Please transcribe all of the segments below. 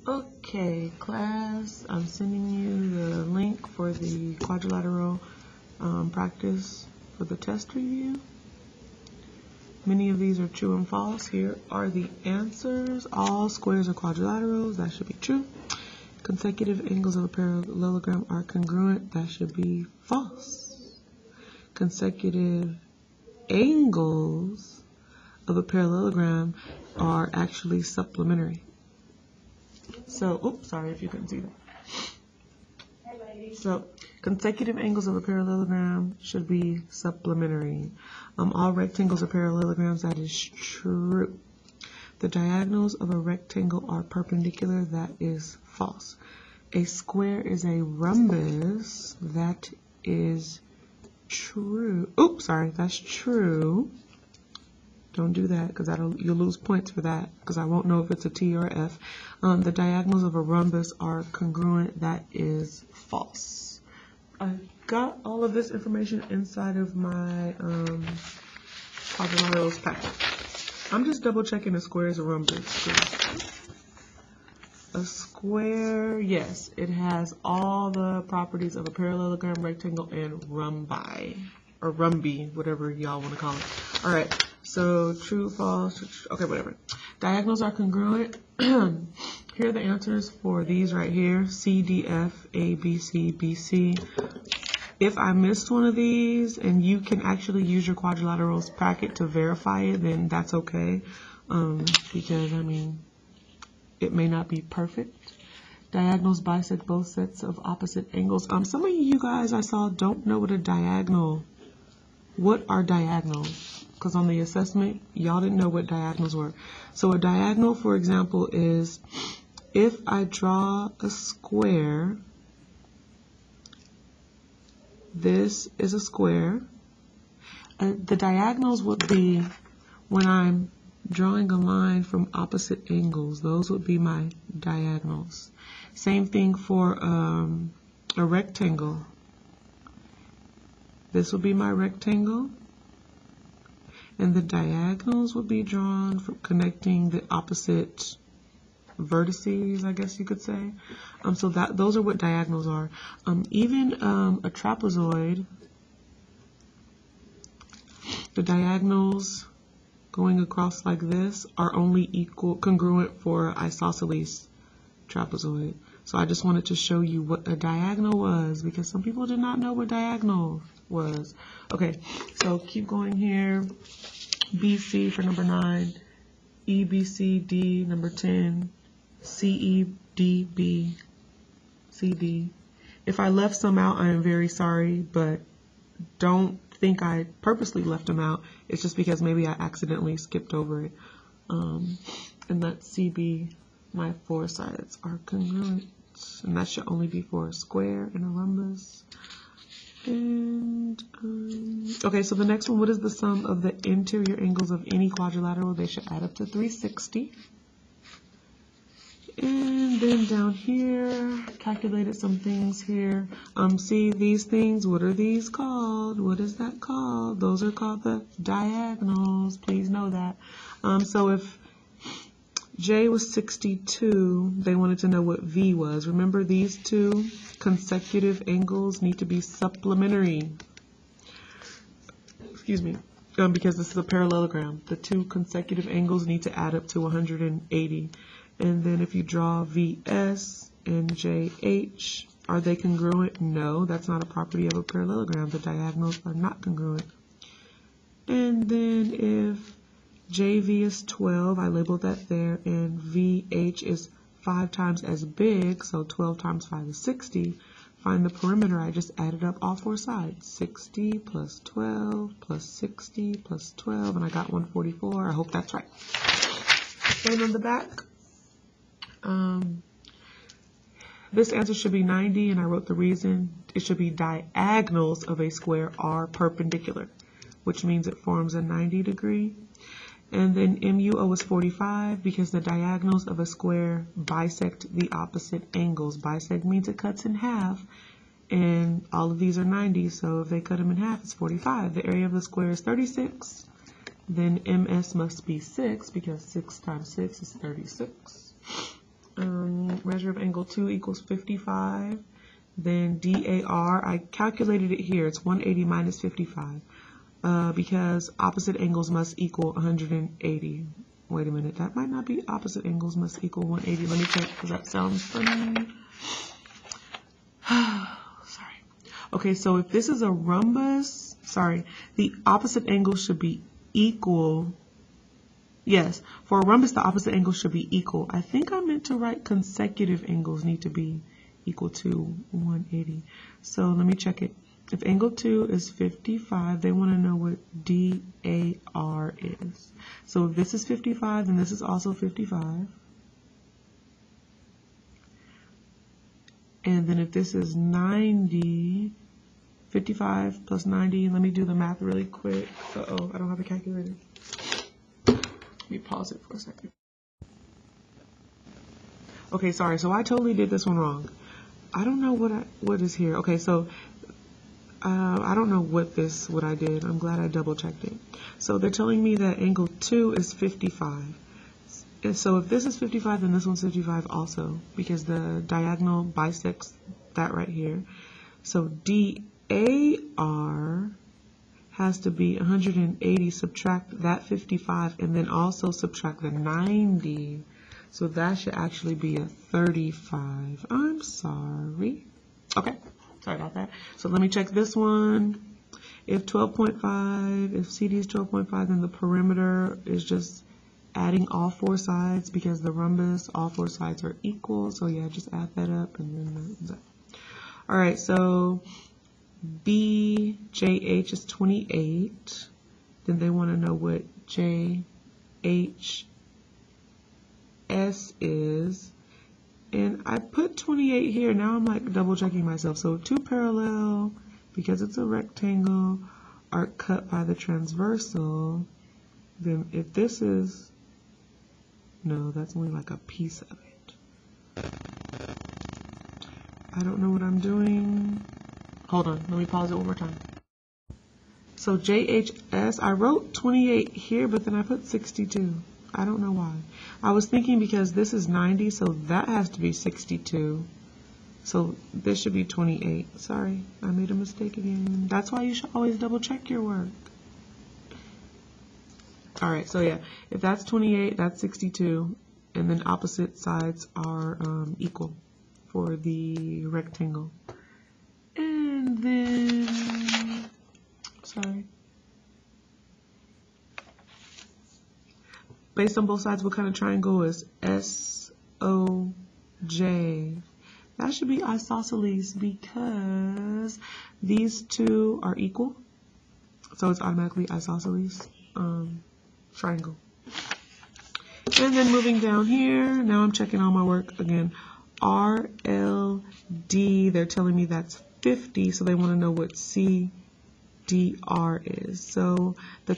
Okay, class, I'm sending you the link for the quadrilateral practice for the test review. Many of these are true and false. Here are the answers. All squares are quadrilaterals. That should be true. Consecutive angles of a parallelogram are congruent. That should be false. Consecutive angles of a parallelogram are actually supplementary. So, oops, sorry if you couldn't see that. So, consecutive angles of a parallelogram should be supplementary. All rectangles are parallelograms. That is true. The diagonals of a rectangle are perpendicular. That is false. A square is a rhombus. That is true. Oops, sorry, that's true. Don't do that because you'll lose points for that because I won't know if it's a T or F. The diagonals of a rhombus are congruent. That is false. I got all of this information inside of my quadrilaterals packet. I'm just double checking a square is a rhombus. A square, yes, it has all the properties of a parallelogram, rectangle, and rhombi, or rhombi, whatever y'all want to call it. All right, so true, false, okay, whatever. Diagonals are congruent. Here are the answers for these right here, C, D, F, A, B, C, B, C. If I missed one of these and you can actually use your quadrilaterals packet to verify it, then that's okay, because, I mean, it may not be perfect. Diagonals bisect both sets of opposite angles. Some of you guys I saw don't know what a diagonal. What are diagonals? Because on the assessment, y'all didn't know what diagonals were. So a diagonal, for example, is if I draw a square, this is a square. The diagonals would be when I'm drawing a line from opposite angles. Those would be my diagonals. Same thing for a rectangle. This would be my rectangle. And the diagonals would be drawn from connecting the opposite vertices, I guess you could say. So those are what diagonals are. Even a trapezoid, the diagonals going across like this are only congruent for isosceles trapezoid. So I just wanted to show you what a diagonal was because some people did not know what diagonal was. Okay, so keep going here. BC for number 9, EBCD number 10, CEDB, CD. If I left some out, I am very sorry, but don't think I purposely left them out. It's just because maybe I accidentally skipped over it. And that's CB. My 4 sides are congruent, and that should only be for a square and a rhombus. And okay, so the next one, what is the sum of the interior angles of any quadrilateral? They should add up to 360. And then down here, calculated some things here. See these things, what are these called? What is that called? Those are called the diagonals. Please know that. So if J was 62, they wanted to know what V was. Remember, these two consecutive angles need to be supplementary. Excuse me, because this is a parallelogram. The two consecutive angles need to add up to 180. And then if you draw VS and JH, are they congruent? No, that's not a property of a parallelogram. The diagonals are not congruent. And then if JV is 12, I labeled that there, and VH is 5 times as big, so 12 times 5 is 60. Find the perimeter. I just added up all 4 sides. 60 plus 12 plus 60 plus 12, and I got 144. I hope that's right. And on the back, this answer should be 90, and I wrote the reason. It should be diagonals of a square are perpendicular, which means it forms a 90 degree. And then MUO is 45 because the diagonals of a square bisect the opposite angles. Bisect means it cuts in half, and all of these are 90, so if they cut them in half, it's 45. The area of the square is 36. Then MS must be 6 because 6 times 6 is 36. Measure of angle 2 equals 55. Then DAR, I calculated it here. It's 180 minus 55 because opposite angles must equal 180. Wait a minute, that might not be opposite angles must equal 180. Let me check because that sounds funny. Sorry. Okay, so if this is a rhombus, the opposite angle should be equal. Yes, for a rhombus, the opposite angle should be equal. I think I meant to write consecutive angles need to be equal to 180. So let me check it. If angle 2 is 55, they want to know what DAR is. So if this is 55, then this is also 55. And then if this is 90, 55 plus 90, let me do the math really quick. Uh-oh, I don't have a calculator. Let me pause it for a second. Okay, sorry, so I totally did this one wrong. I don't know what is here. Okay, so I don't know what I did. I'm glad I double checked it. So they're telling me that angle 2 is 55. And so if this is 55, then this one's 55 also, because the diagonal bisects that right here. So DAR has to be 180, subtract that 55, and then also subtract the 90. So that should actually be a 35. I'm sorry. Okay, sorry about that. So let me check this one. If 12.5, if CD is 12.5, then the perimeter is just adding all 4 sides because the rhombus, all 4 sides are equal. So yeah, just add that up and then that. All right, so BJH is 28. Then they want to know what JH S is, and I put 28 here. Now I'm like double checking myself. So 2 parallel, because it's a rectangle, are cut by the transversal. Then if this is, no, that's only like a piece of it. I don't know what I'm doing. Hold on, let me pause it one more time. So JHS, I wrote 28 here, but then I put 62. I don't know why. I was thinking because this is 90, so that has to be 62. So this should be 28. Sorry, I made a mistake again. That's why you should always double check your work. All right, so yeah, if that's 28, that's 62, and then opposite sides are equal for the rectangle. And then, sorry. Based on both sides, what kind of triangle is SOJ? That should be isosceles because these two are equal. So it's automatically isosceles triangle. And then moving down here, now I'm checking all my work again. RLD, they're telling me that's 50, so they want to know what CDR is. So the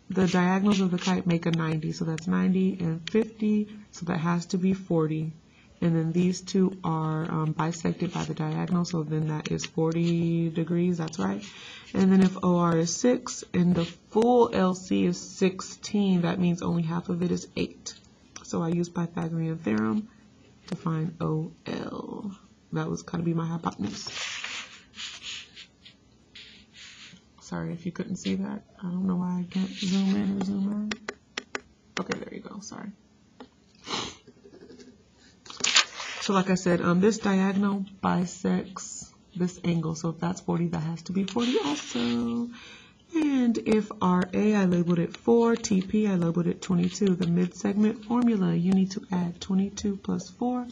diagonals of the kite make a 90, so that's 90 and 50, so that has to be 40. And then these two are bisected by the diagonal, so then that is 40 degrees, that's right. And then if OR is 6 and the full LC is 16, that means only half of it is 8. So I use Pythagorean theorem to find OL. That was going to be my hypotenuse. Sorry if you couldn't see that. I don't know why I can't zoom in or zoom out. Okay, there you go. Sorry. So like I said, this diagonal bisects this angle. So if that's 40, that has to be 40 also. And if RA, I labeled it 4, TP, I labeled it 22. The mid-segment formula, you need to add 22 plus 4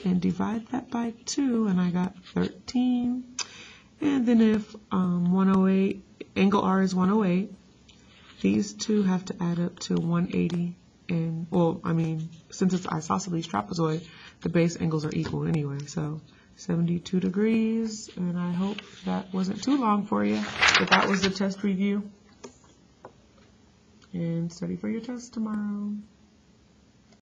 and divide that by 2, and I got 13. And then if 108, angle R is 108, these two have to add up to 180. And, well, I mean, since it's isosceles trapezoid, the base angles are equal anyway. So 72 degrees, and I hope that wasn't too long for you. But that was the test review. And study for your test tomorrow.